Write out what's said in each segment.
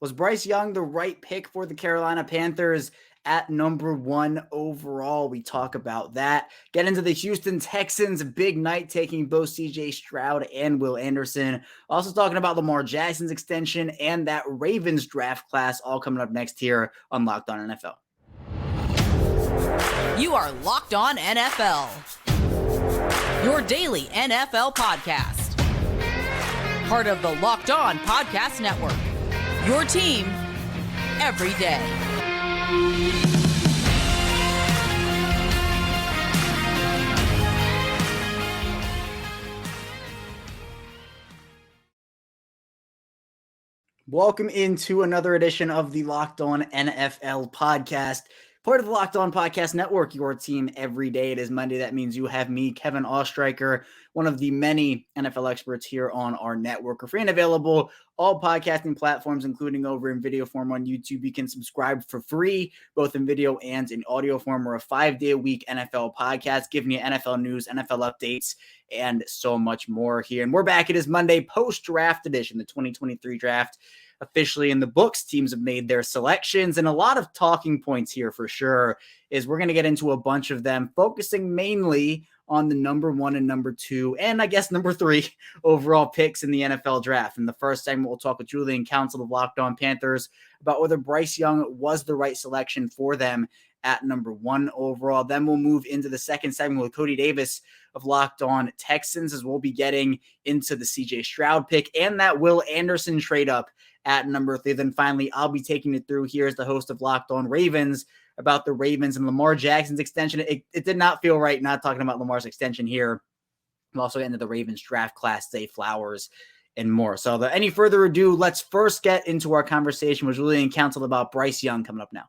Was Bryce Young the right pick for the Carolina Panthers at number 1 overall? We talk about that. Get into the Houston Texans, big night taking both CJ Stroud and Will Anderson. Also talking about Lamar Jackson's extension and that Ravens draft class, all coming up next here on Locked On NFL. You are Locked On NFL, your daily NFL podcast. Part of the Locked On Podcast Network, your team every day. Welcome into another edition of the Locked On NFL podcast, part of the Locked On Podcast Network, your team every day. It is Monday. That means you have me, Kevin Oestreicher, one of the many NFL experts here on our network. We're free and available all podcasting platforms, including over in video form on YouTube. You can subscribe for free, both in video and in audio form. We're a 5-day-a-week NFL podcast, giving you NFL news, NFL updates, and so much more here. And we're back. It is Monday, post-draft edition, the 2023 draft officially in the books. Teams have made their selections, and a lot of talking points here for sure is we're going to get into a bunch of them, focusing mainly on the number 1 and number 2, and I guess number 3 overall picks in the NFL draft. In the first segment, we'll talk with Julian, counsel of Locked On Panthers, about whether Bryce Young was the right selection for them at number 1 overall. Then we'll move into the second segment with Coty Davis of Locked On Texans, as we'll be getting into the CJ Stroud pick and that Will Anderson trade up at number 3. Then finally, I'll be taking it through here as the host of Locked On Ravens about the Ravens and Lamar Jackson's extension. It did not feel right not talking about Lamar's extension here. We'll also get into the Ravens draft class, Zay Flowers, and more. So without any further ado, let's first get into our conversation with Julian, counsel about Bryce Young, coming up now.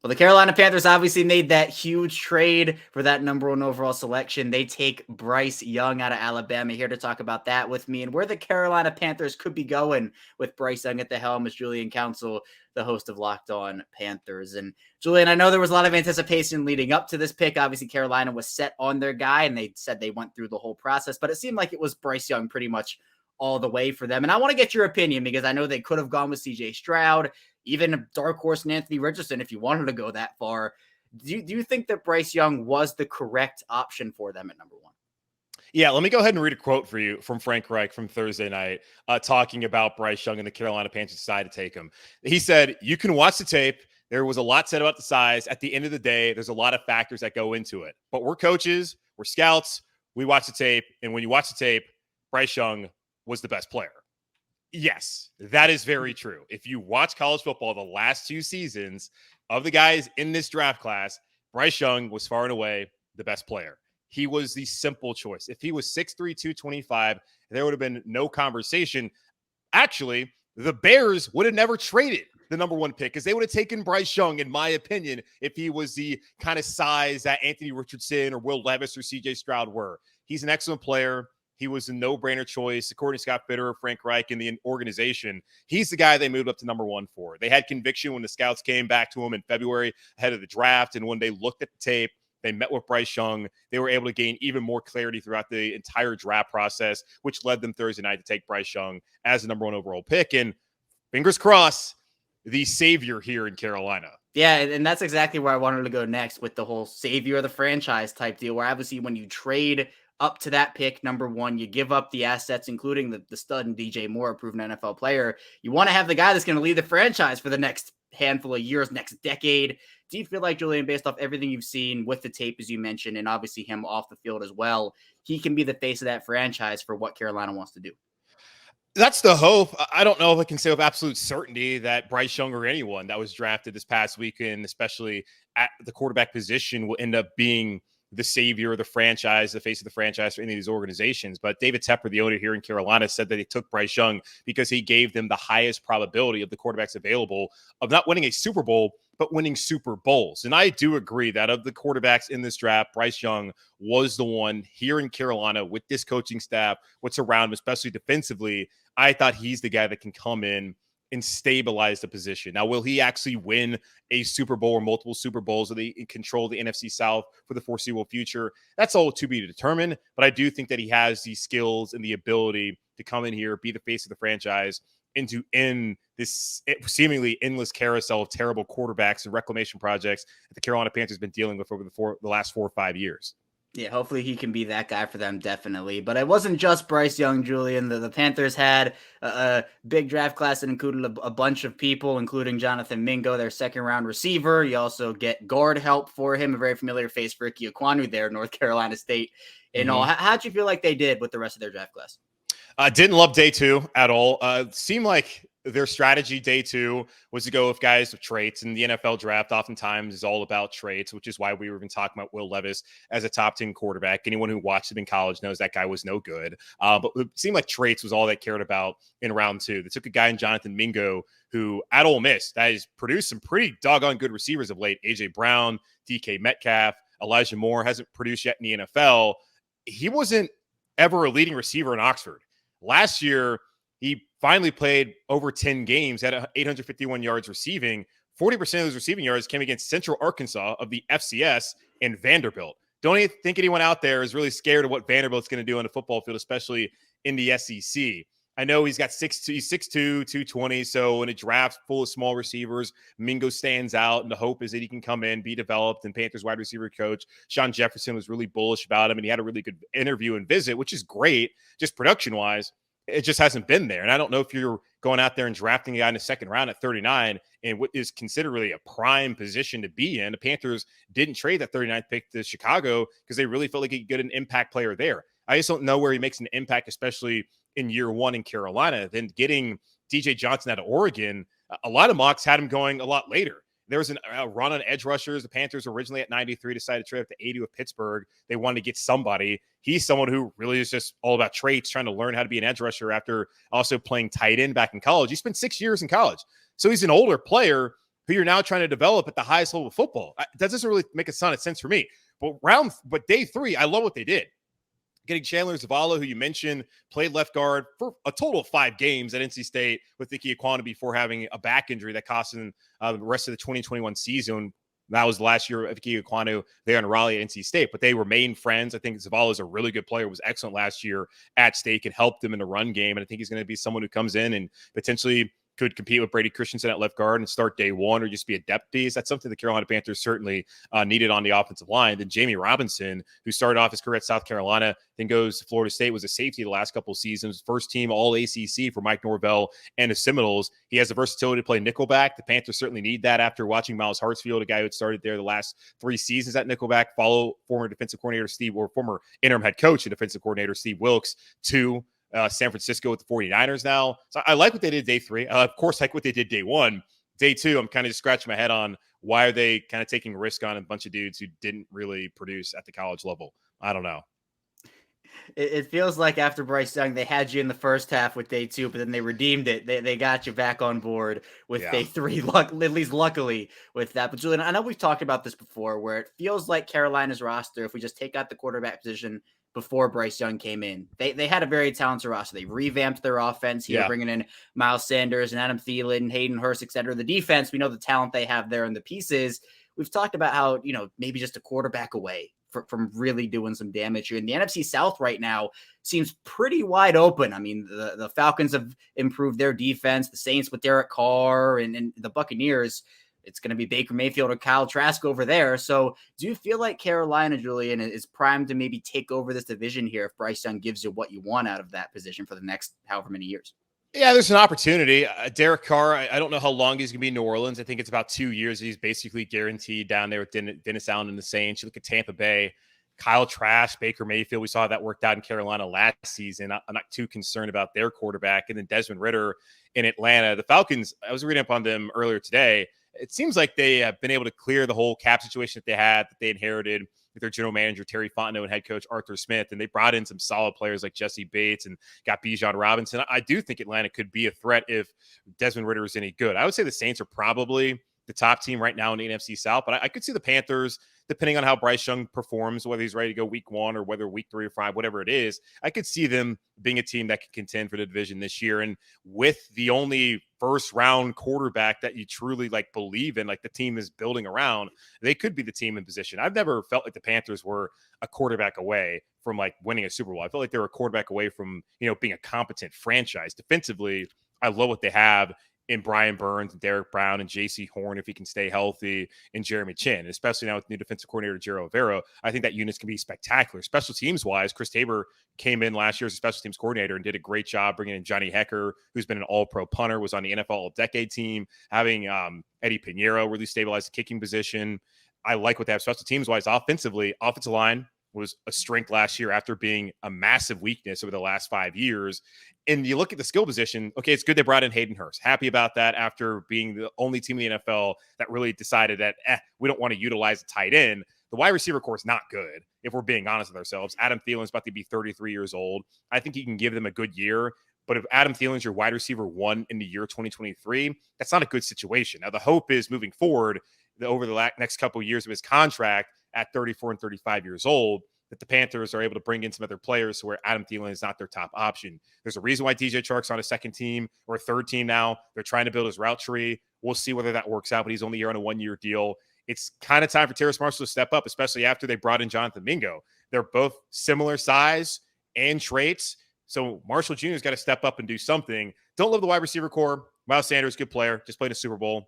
Well, the Carolina Panthers obviously made that huge trade for that number 1 overall selection. They take Bryce Young out of Alabama. Here to talk about that with me and where the Carolina Panthers could be going with Bryce Young at the helm is Julian Council, the host of Locked On Panthers. And Julian, I know there was a lot of anticipation leading up to this pick. Obviously, Carolina was set on their guy, and they said they went through the whole process, but it seemed like it was Bryce Young pretty much all the way for them. And I want to get your opinion because I know they could have gone with CJ Stroud, even a dark horse and Anthony Richardson if you wanted to go that far. Do you think that Bryce Young was the correct option for them at number 1? Yeah, let me go ahead and read a quote for you from Frank Reich from Thursday night, talking about Bryce Young and the Carolina Panthers decided to take him. He said, "You can watch the tape. There was a lot said about the size. At the end of the day, there's a lot of factors that go into it. But we're coaches, we're scouts, we watch the tape, and when you watch the tape, Bryce Young was the best player." Yes, that is very true. If you watch college football the last 2 seasons of the guys in this draft class, Bryce Young was far and away the best player. He was the simple choice. If he was 6'3", 225, there would have been no conversation. Actually, the Bears would have never traded the number 1 pick because they would have taken Bryce Young, in my opinion, if he was the kind of size that Anthony Richardson or Will Levis or CJ Stroud were. He's an excellent player. He was a no-brainer choice. According to Scott Fitterer, Frank Reich, and the organization, he's the guy they moved up to number 1 for. They had conviction when the scouts came back to him in February ahead of the draft, and when they looked at the tape, they met with Bryce Young. They were able to gain even more clarity throughout the entire draft process, which led them Thursday night to take Bryce Young as the number 1 overall pick. And fingers crossed, the savior here in Carolina. Yeah, and that's exactly where I wanted to go next with the whole savior of the franchise type deal, where obviously when you trade up to that pick, number 1, you give up the assets, including the stud and DJ Moore, a proven NFL player. You want to have the guy that's going to lead the franchise for the next handful of years, next decade. Do you feel like, Julian, based off everything you've seen with the tape, as you mentioned, and obviously him off the field as well, he can be the face of that franchise for what Carolina wants to do? That's the hope. I don't know if I can say with absolute certainty that Bryce Young or anyone that was drafted this past weekend, especially at the quarterback position, will end up being the savior of the franchise, the face of the franchise for any of these organizations. But David Tepper, the owner here in Carolina, said that he took Bryce Young because he gave them the highest probability of the quarterbacks available of not winning a Super Bowl, but winning Super Bowls. And I do agree that of the quarterbacks in this draft, Bryce Young was the one here in Carolina with this coaching staff, what's around him, especially defensively. I thought he's the guy that can come in and stabilize the position. Now, will he actually win a Super Bowl or multiple Super Bowls, or they control the NFC South for the foreseeable future? That's all to be determined. But I do think that he has the skills and the ability to come in here, be the face of the franchise, and to end this seemingly endless carousel of terrible quarterbacks and reclamation projects that the Carolina Panthers have been dealing with over the last 4 or 5 years. Yeah, hopefully he can be that guy for them, definitely. But it wasn't just Bryce Young, Julian. The Panthers had a big draft class that included a bunch of people, including Jonathan Mingo, their second-round receiver. You also get guard help for him, a very familiar face for Ricky Ekwonu there, North Carolina State. And all, how'd you feel like they did with the rest of their draft class? Didn't love day 2 at all. Seemed like their strategy day 2 was to go with guys with traits, and the NFL draft oftentimes is all about traits, which is why we were even talking about Will Levis as a top 10 quarterback. Anyone who watched him in college knows that guy was no good. But it seemed like traits was all they cared about in round 2. They took a guy in Jonathan Mingo, who at Ole Miss that has produced some pretty doggone good receivers of late. AJ Brown, DK Metcalf, Elijah Moore hasn't produced yet in the NFL. He wasn't ever a leading receiver in Oxford. Last year, he finally played over 10 games, had 851 yards receiving. 40% of those receiving yards came against Central Arkansas of the FCS and Vanderbilt. Don't think anyone out there is really scared of what Vanderbilt's going to do on the football field, especially in the SEC. I know he's got 6'2", 220. So in a draft full of small receivers, Mingo stands out, and the hope is that he can come in, be developed. And Panthers wide receiver coach Sean Jefferson was really bullish about him, and he had a really good interview and visit, which is great, just production-wise. It just hasn't been there. And I don't know if you're going out there and drafting a guy in the second round at 39 and what is considered really a prime position to be in. The Panthers didn't trade that 39th pick to Chicago because they really felt like he could get an impact player there. I just don't know where he makes an impact, especially in year 1 in Carolina. Then getting DJ Johnson out of Oregon, a lot of mocks had him going a lot later. There was a run on edge rushers. The Panthers originally at 93 decided to trade up to 80 with Pittsburgh. They wanted to get somebody. He's someone who really is just all about traits, trying to learn how to be an edge rusher after also playing tight end back in college. He spent 6 years in college. So he's an older player who you're now trying to develop at the highest level of football. That doesn't really make a ton of sense for me. But day 3, I love what they did. Getting Chandler Zavala, who you mentioned, played left guard for a total of 5 games at NC State with Ricky Ekwonu before having a back injury that cost him the rest of the 2021 season. That was the last year of Ricky Ekwonu there in Raleigh at NC State, but they remain friends. I think Zavala is a really good player, was excellent last year at State, and helped them in the run game. And I think he's going to be someone who comes in and potentially could compete with Brady Christensen at left guard and start day 1 or just be a depth piece. That's something the Carolina Panthers certainly needed on the offensive line. Then Jamie Robinson, who started off his career at South Carolina, then goes to Florida State, was a safety the last couple of seasons, first team all ACC for Mike Norvell and the Seminoles. He has the versatility to play nickelback. The Panthers certainly need that after watching Miles Hartsfield, a guy who had started there the last 3 seasons at nickelback, follow former interim head coach and defensive coordinator Steve Wilkes to San Francisco with the 49ers now. So I like what they did day 3. Of course, like what they did day 1. Day 2, I'm kind of just scratching my head on why are they kind of taking a risk on a bunch of dudes who didn't really produce at the college level. I don't know. It feels like after Bryce Young, they had you in the first half with day 2, but then they redeemed it. They got you back on board with day 3, at least luckily with that. But Julian, I know we've talked about this before, where it feels like Carolina's roster, if we just take out the quarterback position before Bryce Young came in, they had a very talented roster. They revamped their offense here, bringing in Miles Sanders and Adam Thielen, Hayden Hurst, etc. The defense, we know the talent they have there and the pieces. We've talked about how, maybe just a quarterback away from really doing some damage here. And the NFC South right now seems pretty wide open. I mean, the Falcons have improved their defense, the Saints with Derek Carr, and the Buccaneers, it's going to be Baker Mayfield or Kyle Trask over there. So do you feel like Carolina, Julian, is primed to maybe take over this division here if Bryce Young gives you what you want out of that position for the next however many years? Yeah, there's an opportunity. Derek Carr, I don't know how long he's going to be in New Orleans. I think it's about 2 years. He's basically guaranteed down there with Dennis Allen and the Saints. You look at Tampa Bay, Kyle Trask, Baker Mayfield. We saw that worked out in Carolina last season. I'm not too concerned about their quarterback. And then Desmond Ridder in Atlanta. The Falcons, I was reading up on them earlier today. It seems like they have been able to clear the whole cap situation that they inherited with their general manager, Terry Fontenot, and head coach Arthur Smith. And they brought in some solid players like Jesse Bates and got Bijan Robinson. I do think Atlanta could be a threat if Desmond Ridder is any good. I would say the Saints are probably the top team right now in the NFC South, but I could see the Panthers, depending on how Bryce Young performs, whether he's ready to go week 1 or whether week 3 or 5, whatever it is, I could see them being a team that can contend for the division this year. And with the only first round quarterback that you truly like believe in, like the team is building around, they could be the team in position. I've never felt like the Panthers were a quarterback away from like winning a Super Bowl. I felt like they were a quarterback away from, being a competent franchise. Defensively, I love what they have in Brian Burns and Derek Brown and J.C. Horn, if he can stay healthy, and Jeremy Chin, especially now with new defensive coordinator Jero Rivera. I think that units can be spectacular. Special teams wise, Chris Tabor came in last year as a special teams coordinator and did a great job bringing in Johnny Hecker, who's been an all-pro punter, was on the NFL All-Decade team, having Eddie Pinheiro really stabilize the kicking position. I like what they have special teams wise. Offensively, offensive line was a strength last year after being a massive weakness over the last 5 years. And you look at the skill position, okay, it's good they brought in Hayden Hurst. Happy about that after being the only team in the NFL that really decided that we don't want to utilize a tight end. The wide receiver core is not good, if we're being honest with ourselves. Adam Thielen's about to be 33 years old. I think he can give them a good year. But if Adam Thielen's your wide receiver 1 in the year 2023, that's not a good situation. Now, the hope is moving forward, over the next couple of years of his contract at 34 and 35 years old, that the Panthers are able to bring in some other players to where Adam Thielen is not their top option. There's a reason why DJ Chark's on a second team or a third team now. They're trying to build his route tree. We'll see whether that works out, but he's only here on a 1-year deal. It's kind of time for Terrace Marshall to step up, especially after they brought in Jonathan Mingo. They're both similar size and traits. So Marshall Jr. has got to step up and do something. Don't love the wide receiver core. Miles Sanders, good player, just played a Super Bowl.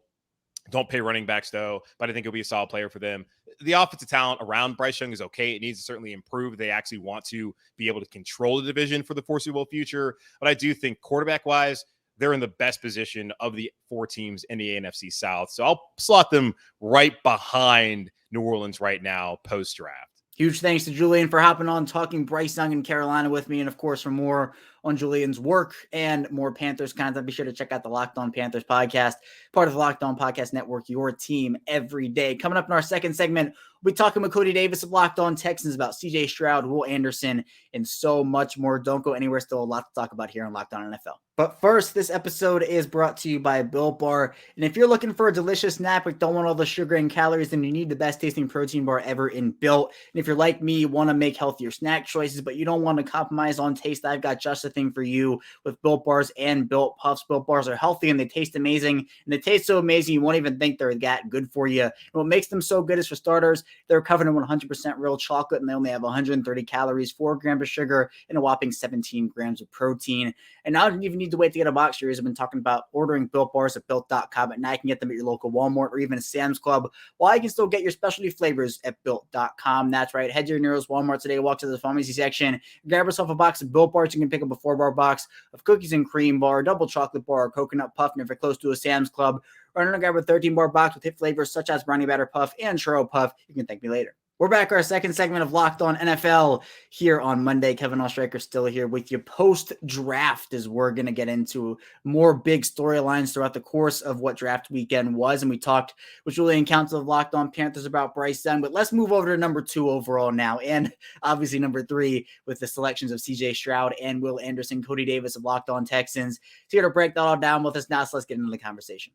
Don't pay running backs, though, but I think he'll be a solid player for them. The offensive talent around Bryce Young is okay. It needs to certainly improve. They actually want to be able to control the division for the foreseeable future. But I do think quarterback-wise, they're in the best position of the 4 teams in the NFC South. So I'll slot them right behind New Orleans right now post-draft. Huge thanks to Julian for hopping on, talking Bryce Young in Carolina with me. And of course, for more on Julian's work and more Panthers content, be sure to check out the Locked On Panthers podcast, part of the Locked On Podcast Network, your team every day. Coming up in our second segment, we'll be talking with Coty Davis of Locked On Texans about CJ Stroud, Will Anderson, and so much more. Don't go anywhere. Still a lot to talk about here on Locked On NFL. But first, this episode is brought to you by Built Bar. And if you're looking for a delicious snack but don't want all the sugar and calories, then you need the best tasting protein bar ever in Built. And if you're like me, you want to make healthier snack choices, but you don't want to compromise on taste, I've got just the thing for you with Built Bars and Built Puffs. Built Bars are healthy and they taste amazing. And they taste so amazing, you won't even think they're that good for you. And what makes them so good is, for starters, they're covered in 100% real chocolate and they only have 130 calories, 4 grams of sugar, and a whopping 17 grams of protein. And now you don't even need to wait to get a box. I've been talking about ordering Built Bars at Built.com, and now you can get them at your local Walmart or even a Sam's Club, while you can still get your specialty flavors at Built.com. That's right. Head to your nearest Walmart today, walk to the pharmacy section, grab yourself a box of Built Bars. You can pick up a 4-bar box of cookies and cream bar, double chocolate bar, or coconut puff. And if you're close to a Sam's Club, or grab a 13-bar box with hit flavors such as brownie batter puff and churro puff, you can thank me later. We're back, our second segment of Locked On NFL here on Monday. Kevin Oestreicher still here with you post-draft, as we're going to get into more big storylines throughout the course of what draft weekend was. And we talked with Julian Council of Locked On Panthers about Bryce Young. But let's move over to number 2 overall now, and obviously number 3 with the selections of CJ Stroud and Will Anderson. Coty Davis of Locked On Texans is here to break that all down with us now. So let's get into the conversation.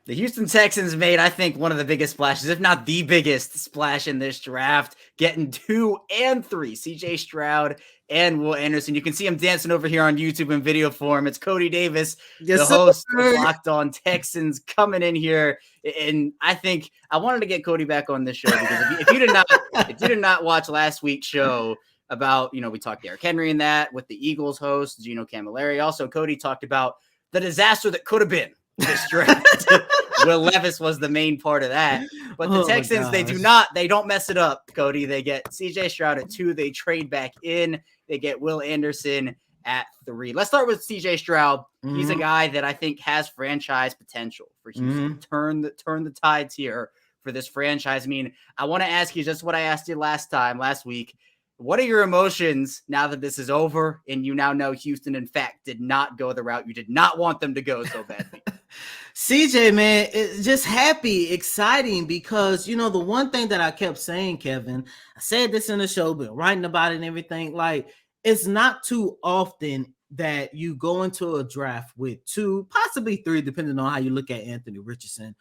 The Houston Texans made, I think, one of the biggest splashes, if not the biggest splash in this draft, getting 2 and 3, CJ Stroud and Will Anderson. You can see him dancing over here on YouTube in video form. It's Coty Davis, the host of Locked On Texans, coming in here. And I think I wanted to get Coty back on this show because if you did not watch last week's show about, we talked Derrick Henry and that with the Eagles host, Gino Camilleri. Also, Coty talked about the disaster that could have been this draft. Will Levis was the main part of that. But the Texans, they don't mess it up, Coty. They get CJ Stroud at 2. They trade back in. They get Will Anderson at 3. Let's start with CJ Stroud. Mm-hmm. He's a guy that I think has franchise potential for Houston. Mm-hmm. Turn the tides here for this franchise. I mean, I want to ask you just what I asked you last week. What are your emotions now that this is over and you now know Houston, in fact, did not go the route you did not want them to go so badly? CJ, man, it's just happy, exciting, because, the one thing that I kept saying, Kevin, I said this in the show, but writing about it and everything, like, it's not too often that you go into a draft with 2, possibly 3, depending on how you look at Anthony Richardson,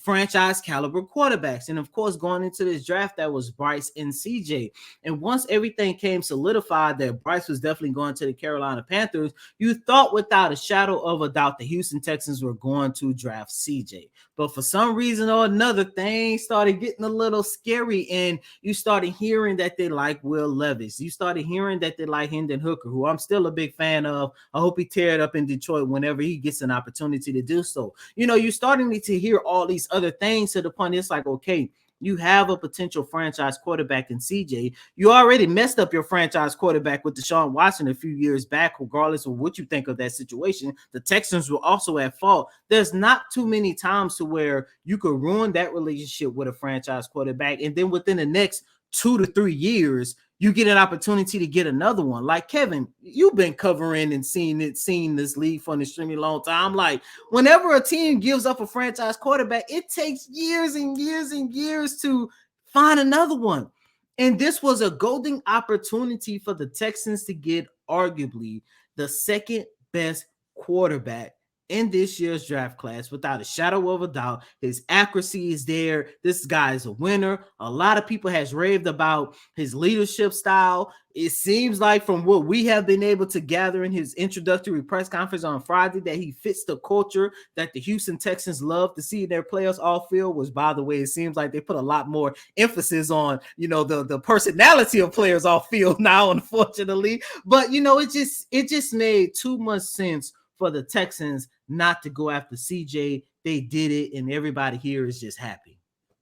franchise caliber quarterbacks. And of course, going into this draft, that was Bryce and CJ. And once everything came solidified that Bryce was definitely going to the Carolina Panthers, you thought without a shadow of a doubt the Houston Texans were going to draft CJ. But for some reason or another, things started getting a little scary, and you started hearing that they like Will Levis. You started hearing that they like Hendon Hooker, who I'm still a big fan of. I hope he tear it up in Detroit whenever he gets an opportunity to do so. You're starting to hear all these other things to the point it's like, okay, you have a potential franchise quarterback in CJ. You already messed up your franchise quarterback with Deshaun Watson a few years back, regardless of what you think of that situation. The Texans were also at fault. There's not too many times to where you could ruin that relationship with a franchise quarterback, and then within the next 2 to 3 years, you get an opportunity to get another one. Like Kevin, you've been covering and seeing this league for an extremely long time. Like whenever a team gives up a franchise quarterback, it takes years and years and years to find another one. And this was a golden opportunity for the Texans to get arguably the second best quarterback in this year's draft class, without a shadow of a doubt. His accuracy is there. This guy is a winner. A lot of people has raved about his leadership style. It seems like from what we have been able to gather in his introductory press conference on Friday that he fits the culture that the Houston Texans love to see in their players off field, which, by the way, it seems like they put a lot more emphasis on, the personality of players off field now, unfortunately. But, it just made too much sense for the Texans not to go after CJ. They did it, and everybody here is just happy.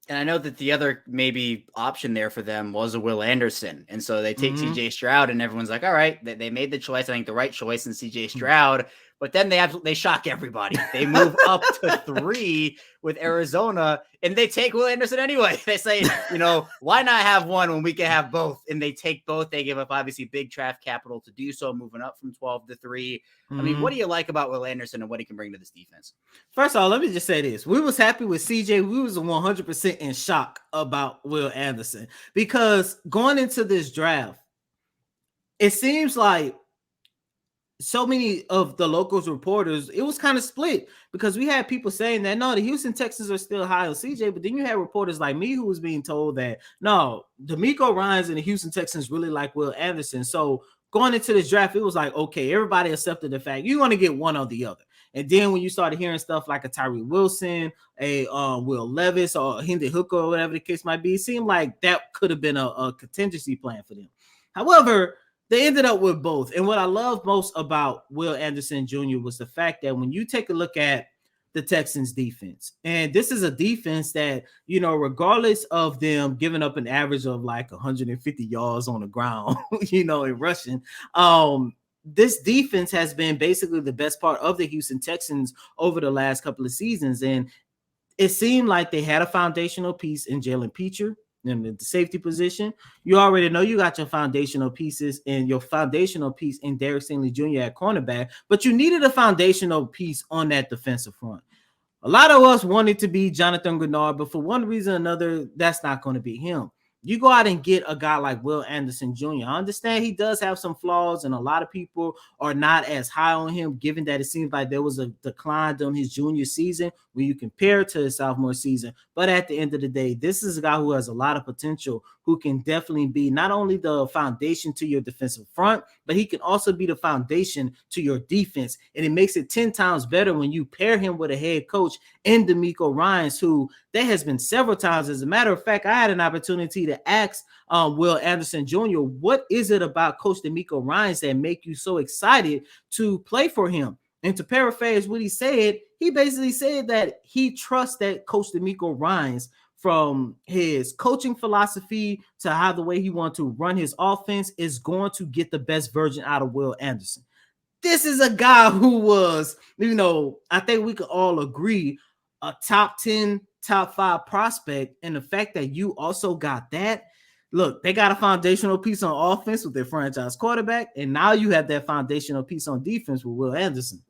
And I know that the other maybe option there for them was a Will Anderson. And so they take CJ Stroud, and everyone's like, all right, they made the choice. I think the right choice in CJ Stroud. But then they shock everybody. They move up to 3 with Arizona, and they take Will Anderson anyway. They say, why not have one when we can have both? And they take both. They give up obviously big draft capital to do so, moving up from 12 to 3. I mean, what do you like about Will Anderson and what he can bring to this defense? First of all, let me just say this. We was happy with CJ. We was 100% in shock about Will Anderson, because going into this draft, it seems like so many of the locals reporters, it was kind of split, because we had people saying that, no, the Houston Texans are still high on CJ. But then you had reporters like me who was being told that, no, DeMeco Ryans and the Houston Texans really like Will Anderson. So going into this draft, it was like, okay, everybody accepted the fact you want to get one or the other. And then when you started hearing stuff like a Tyree Wilson, a Will Levis, or a Hendon Hooker, or whatever the case might be, it seemed like that could have been a contingency plan for them. However, they ended up with both. And what I love most about Will Anderson Jr. was the fact that when you take a look at the Texans defense, and this is a defense that, regardless of them giving up an average of like 150 yards on the ground, in rushing, this defense has been basically the best part of the Houston Texans over the last couple of seasons. And it seemed like they had a foundational piece in Jalen Peacher in the safety position. You already know you got your foundational pieces, and your foundational piece in Derek Stingley Jr. at cornerback, but you needed a foundational piece on that defensive front. A lot of us wanted to be Jonathan Grenard, but for one reason or another, that's not going to be him. You go out and get a guy like Will Anderson Jr. I understand he does have some flaws, and a lot of people are not as high on him, given that it seems like there was a decline during his junior season when you compare it to his sophomore season. But at the end of the day, this is a guy who has a lot of potential, who can definitely be not only the foundation to your defensive front, but he can also be the foundation to your defense. And it makes it 10 times better when you pair him with a head coach in DeMeco Ryans, who there has been several times. As a matter of fact, I had an opportunity to ask Will Anderson Jr., what is it about Coach DeMeco Ryans that make you so excited to play for him? And to paraphrase what he said, he basically said that he trusts that Coach DeMeco Ryans, from his coaching philosophy to how the way he wants to run his offense, is going to get the best version out of Will Anderson. This is a guy who was, I think we could all agree, a top 10, top 5 prospect. And the fact that you also got that, look, they got a foundational piece on offense with their franchise quarterback, and now you have that foundational piece on defense with Will Anderson.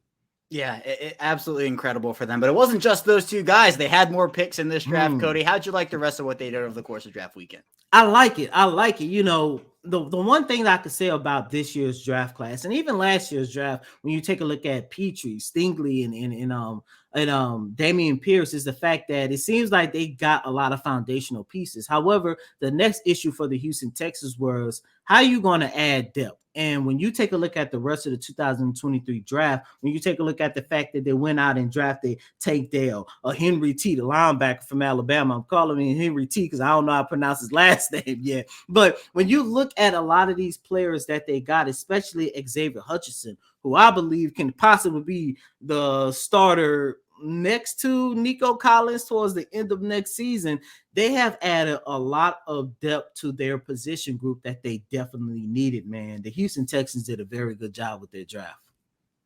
Yeah, it absolutely incredible for them. But it wasn't just those two guys. They had more picks in this draft, Coty. How'd you like the rest of what they did over the course of draft weekend? I like it. the one thing that I could say about this year's draft class and even last year's draft, when you take a look at Petrie, Stingley, and Damian Pierce, is the fact that it seems like they got a lot of foundational pieces. However, the next issue for the Houston Texans was how are you going to add depth? And when you take a look at the rest of the 2023 draft, when you take a look at the fact that they went out and drafted Tank Dell, a Henry T, the linebacker from Alabama. I'm calling him Henry T because I don't know how to pronounce his last name yet. But when you look at a lot of these players that they got, especially Xavier Hutchinson, who I believe can possibly be the starter next to Nico Collins towards the end of next season, they have added a lot of depth to their position group that they definitely needed, man. The Houston Texans did a very good job with their draft.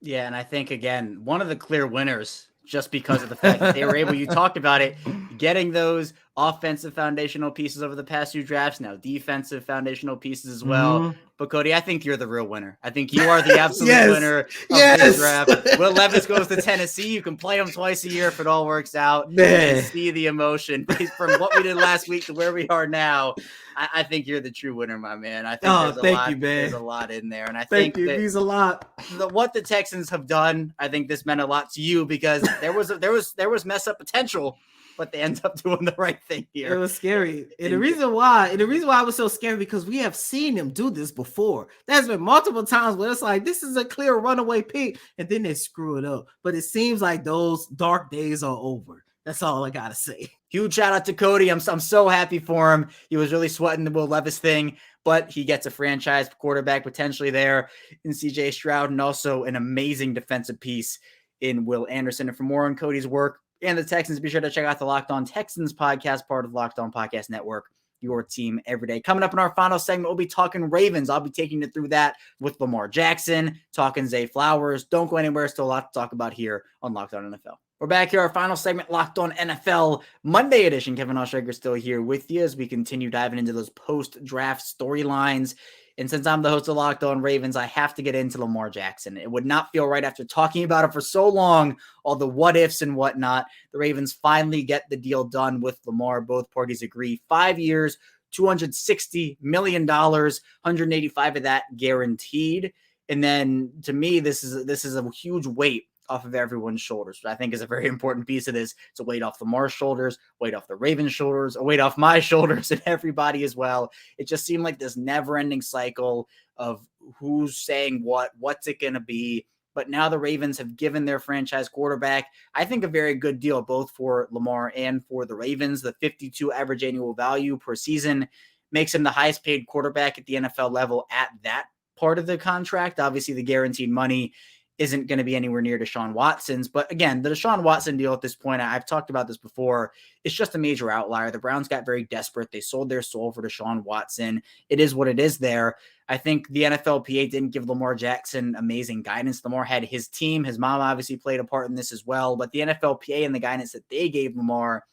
Yeah, and I think, again, one of the clear winners, just because of the fact that they were able, you talked about it, getting those offensive foundational pieces over the past few drafts, now defensive foundational pieces as well. Mm-hmm. But Coty, I think you're the real winner. I think you are the absolute winner of this draft. Will Levis goes to Tennessee. You can play him twice a year if it all works out. Man. And see the emotion from what we did last week to where we are now. I think you're the true winner, my man. I think there's a lot in there. And I think it means a lot. What the Texans have done, I think this meant a lot to you because there was mess up potential, but they end up doing the right thing here. It was scary. And the reason why I was so scared because we have seen them do this before. There's been multiple times where it's like, this is a clear runaway pick, and then they screw it up. But it seems like those dark days are over. That's all I got to say. Huge shout out to Coty. I'm so happy for him. He was really sweating the Will Levis thing, but he gets a franchise quarterback potentially there in CJ Stroud and also an amazing defensive piece in Will Anderson. And for more on Coty's work and the Texans, be sure to check out the Locked On Texans podcast, part of Locked On Podcast Network, your team every day. Coming up in our final segment, we'll be talking Ravens. I'll be taking you through that with Lamar Jackson, talking Zay Flowers. Don't go anywhere. Still a lot to talk about here on Locked On NFL. We're back here, our final segment, Locked On NFL Monday edition. Kevin Oestreicher still here with you as we continue diving into those post-draft storylines. And since I'm the host of Locked On Ravens, I have to get into Lamar Jackson. It would not feel right after talking about it for so long, all the what-ifs and whatnot. The Ravens finally get the deal done with Lamar. Both parties agree. 5 years, $260 million, 185 of that guaranteed. And then, to me, this is a huge weight off of everyone's shoulders, which I think is a very important piece of this. It's a weight off Lamar's shoulders, weight off the Ravens' shoulders, a weight off my shoulders and everybody as well. It just seemed like this never-ending cycle of who's saying what's it going to be. But now the Ravens have given their franchise quarterback, I think, a very good deal, both for Lamar and for the Ravens. The 52 average annual value per season makes him the highest paid quarterback at the NFL level at that part of the contract. Obviously, the guaranteed money isn't going to be anywhere near Deshaun Watson's. But again, the Deshaun Watson deal at this point, I've talked about this before, it's just a major outlier. The Browns got very desperate. They sold their soul for Deshaun Watson. It is what it is there. I think the NFLPA didn't give Lamar Jackson amazing guidance. Lamar had his team. His mom obviously played a part in this as well. But the NFLPA and the guidance that they gave Lamar,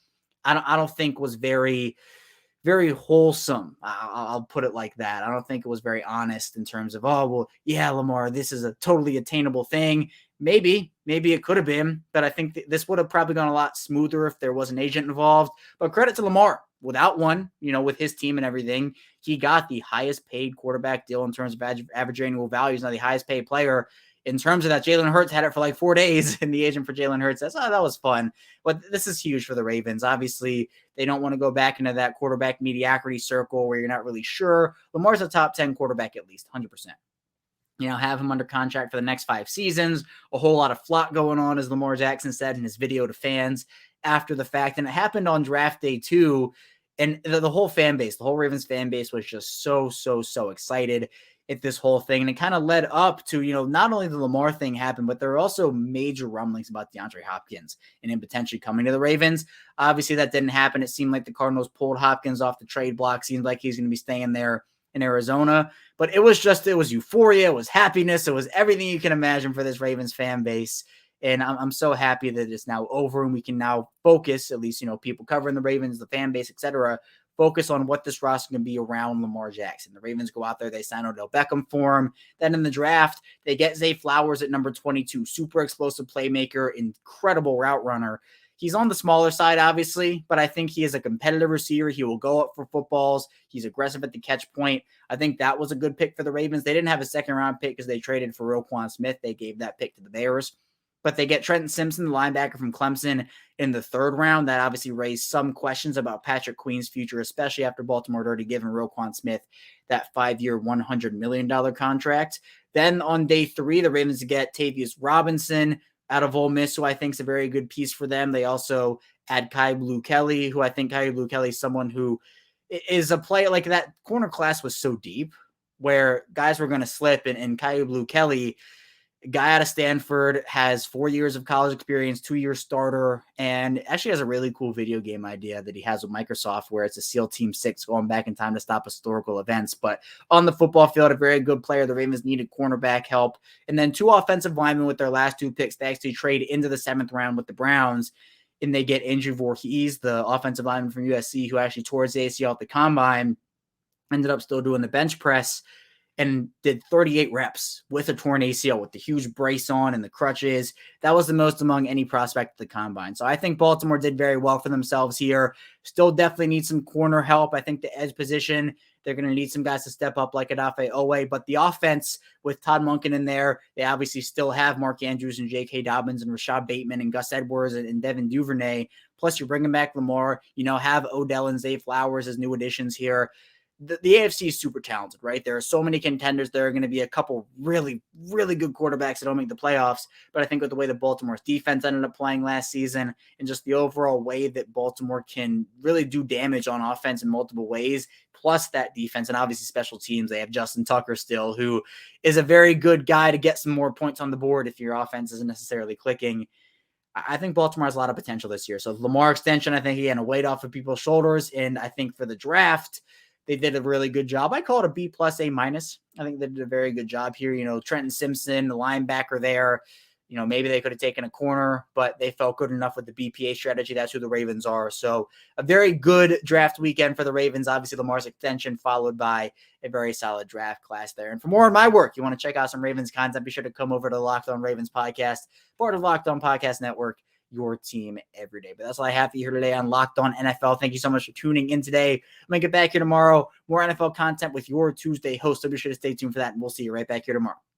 I don't think was very wholesome. I'll put it like that. I don't think it was very honest in terms of, oh, well, yeah, Lamar, this is a totally attainable thing. Maybe it could have been, but I think this would have probably gone a lot smoother if there was an agent involved. But credit to Lamar. Without one, with his team and everything, he got the highest paid quarterback deal in terms of average annual value. He's now the highest paid player. In terms of that, Jalen Hurts had it for like 4 days, and the agent for Jalen Hurts says, oh, that was fun. But this is huge for the Ravens. Obviously, they don't want to go back into that quarterback mediocrity circle where you're not really sure. Lamar's a top 10 quarterback at least, 100%. Have him under contract for the next 5 seasons. A whole lot of flock going on, as Lamar Jackson said in his video to fans after the fact. And it happened on draft day too. And the whole fan base, the whole Ravens fan base was just so excited at this whole thing. And it kind of led up to, not only the Lamar thing happened, but there were also major rumblings about DeAndre Hopkins and him potentially coming to the Ravens. Obviously that didn't happen. It seemed like the Cardinals pulled Hopkins off the trade block. Seemed like he's going to be staying there in Arizona, but it was euphoria. It was happiness. It was everything you can imagine for this Ravens fan base. And I'm so happy that it's now over and we can now focus, at least, people covering the Ravens, the fan base, etc., focus on what this roster can be around Lamar Jackson. The Ravens go out there, they sign Odell Beckham for him. Then in the draft, they get Zay Flowers at number 22, super explosive playmaker, incredible route runner. He's on the smaller side, obviously, but I think he is a competitive receiver. He will go up for footballs. He's aggressive at the catch point. I think that was a good pick for the Ravens. They didn't have a second-round pick because they traded for Roquan Smith. They gave that pick to the Bears. But they get Trenton Simpson, the linebacker from Clemson, in the third round. That obviously raised some questions about Patrick Queen's future, especially after Baltimore had already given Roquan Smith that 5-year, $100 million contract. Then on day 3, the Ravens get Tavius Robinson out of Ole Miss, who I think is a very good piece for them. They also add Kai Blue Kelly, who I think Kai Blue Kelly is someone who is a player. Like, that corner class was so deep where guys were going to slip, and Kai Blue Kelly, a guy out of Stanford, has 4 years of college experience, 2-year starter, and actually has a really cool video game idea that he has with Microsoft where it's a SEAL Team 6 going back in time to stop historical events. But on the football field, a very good player. The Ravens needed cornerback help. And then 2 offensive linemen with their last 2 picks. They actually trade into the 7th round with the Browns, and they get Andrew Voorhees, the offensive lineman from USC, who actually tore his ACL at the combine, ended up still doing the bench press, and did 38 reps with a torn ACL with the huge brace on and the crutches. That was the most among any prospect at the combine. So I think Baltimore did very well for themselves here. Still definitely need some corner help. I think the edge position, they're going to need some guys to step up like Odafe Owe. But the offense with Todd Monken in there, they obviously still have Mark Andrews and J.K. Dobbins and Rashad Bateman and Gus Edwards and Devin Duvernay. Plus you're bringing back Lamar, have Odell and Zay Flowers as new additions here. The AFC is super talented, right? There are so many contenders. There are going to be a couple really, really good quarterbacks that don't make the playoffs. But I think with the way that Baltimore's defense ended up playing last season and just the overall way that Baltimore can really do damage on offense in multiple ways, plus that defense and obviously special teams, they have Justin Tucker still, who is a very good guy to get some more points on the board if your offense isn't necessarily clicking. I think Baltimore has a lot of potential this year. So Lamar extension, I think he had a weight off of people's shoulders. And I think for the draft, they did a really good job. I call it a B+, A-. I think they did a very good job here. Trenton Simpson, the linebacker there, maybe they could have taken a corner, but they felt good enough with the BPA strategy. That's who the Ravens are. So a very good draft weekend for the Ravens. Obviously, Lamar's extension followed by a very solid draft class there. And for more of my work, you want to check out some Ravens content, be sure to come over to the Locked On Ravens podcast, part of Locked On Podcast Network, your team every day. But that's all I have for you here today on Locked On NFL. Thank you so much for tuning in today. I'm going to get back here tomorrow. More NFL content with your Tuesday host. So be sure to stay tuned for that, and we'll see you right back here tomorrow.